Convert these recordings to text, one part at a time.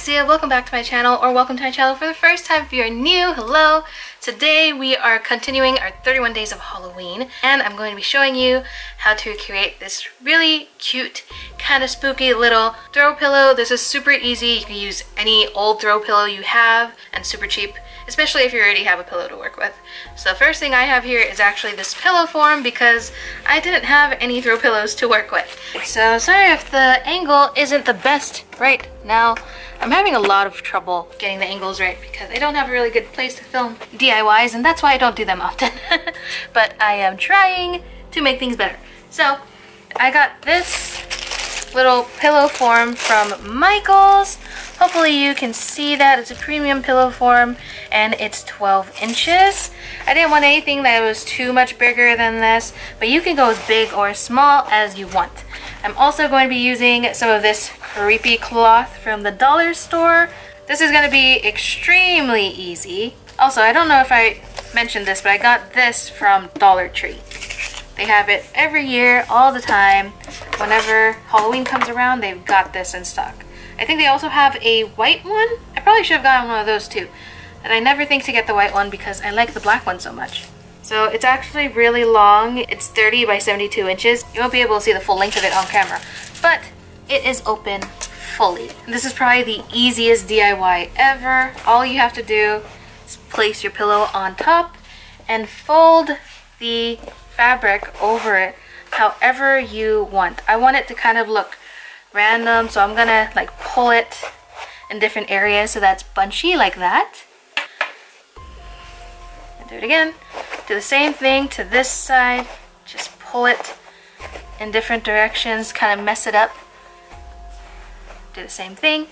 ASKZIYA, welcome back to my channel, or welcome to my channel for the first time if you're new. Hello! Today we are continuing our 31 days of Halloween, and I'm going to be showing you how to create this really cute, kind of spooky little throw pillow. This is super easy. You can use any old throw pillow you have, and super cheap, especially if you already have a pillow to work with. So the first thing I have here is actually this pillow form because I didn't have any throw pillows to work with. So sorry if the angle isn't the best right now. I'm having a lot of trouble getting the angles right because I don't have a really good place to film DIYs, and that's why I don't do them often. But I am trying to make things better. So I got this little pillow form from Michaels. Hopefully you can see that. It's a premium pillow form and it's 12 inches. I didn't want anything that was too much bigger than this, but you can go as big or as small as you want. I'm also going to be using some of this creepy cloth from the dollar store. This is going to be extremely easy. Also, I don't know if I mentioned this, but I got this from Dollar Tree. They have it every year, all the time. Whenever Halloween comes around, they've got this in stock. I think they also have a white one. I probably should have gotten one of those too. And I never think to get the white one because I like the black one so much. So it's actually really long. It's 30 by 72 inches. You won't be able to see the full length of it on camera, but it is open fully. And this is probably the easiest DIY ever. All you have to do is place your pillow on top and fold the fabric over it however you want. I want it to kind of look random, so I'm gonna like pull it in different areas so that's bunchy like that. And do it again. Do the same thing to this side. Just pull it in different directions, kind of mess it up. Do the same thing.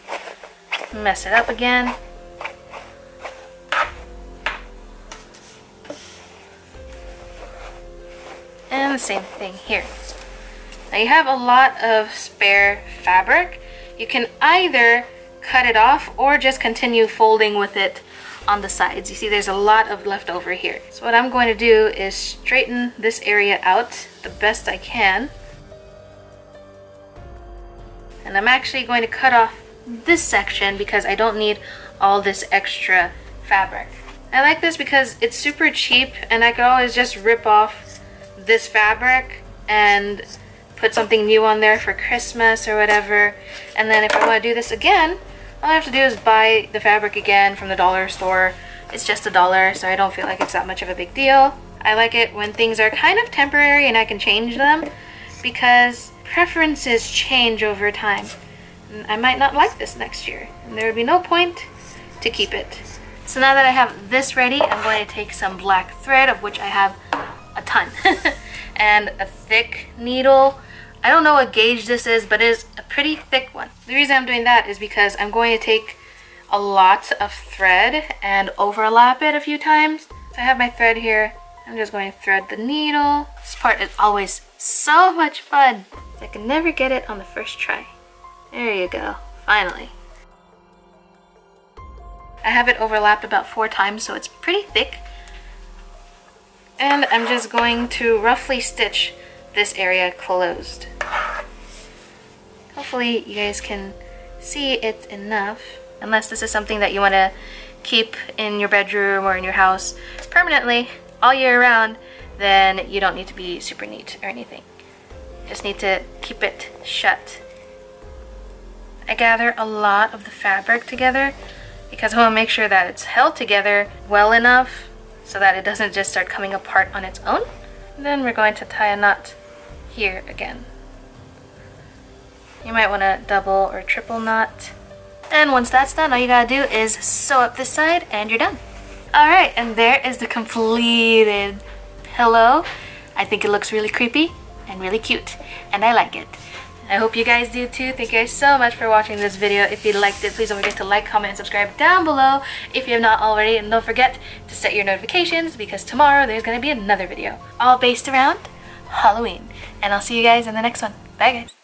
Mess it up again. And the same thing here. Now you have a lot of spare fabric. You can either cut it off or just continue folding with it on the sides. You see there's a lot of leftover here. So what I'm going to do is straighten this area out the best I can. And I'm actually going to cut off this section because I don't need all this extra fabric. I like this because it's super cheap and I could always just rip off this fabric and put something new on there for Christmas or whatever. And then if I want to do this again, all I have to do is buy the fabric again from the dollar store. It's just $1, so I don't feel like it's that much of a big deal. I like it when things are kind of temporary and I can change them because preferences change over time. And I might not like this next year, and there would be no point to keep it. So now that I have this ready, I'm going to take some black thread, of which I have a ton, and a thick needle. I don't know what gauge this is, but it is a pretty thick one. The reason I'm doing that is because I'm going to take a lot of thread and overlap it a few times. So I have my thread here. I'm just going to thread the needle. This part is always so much fun. I can never get it on the first try. There you go, finally. I have it overlapped about 4 times, so it's pretty thick. And I'm just going to roughly stitch this area closed. Hopefully you guys can see it enough, unless this is something that you want to keep in your bedroom or in your house permanently all year round, then you don't need to be super neat or anything. Just need to keep it shut. I gather a lot of the fabric together because I want to make sure that it's held together well enough so that it doesn't just start coming apart on its own. And then we're going to tie a knot here again. You might want to double or triple knot. And once that's done, all you gotta do is sew up this side and you're done. Alright, and there is the completed pillow. I think it looks really creepy and really cute, and I like it. I hope you guys do too. Thank you guys so much for watching this video. If you liked it, please don't forget to like, comment, and subscribe down below if you have not already. And don't forget to set your notifications because tomorrow there's going to be another video all based around Halloween. And I'll see you guys in the next one. Bye guys.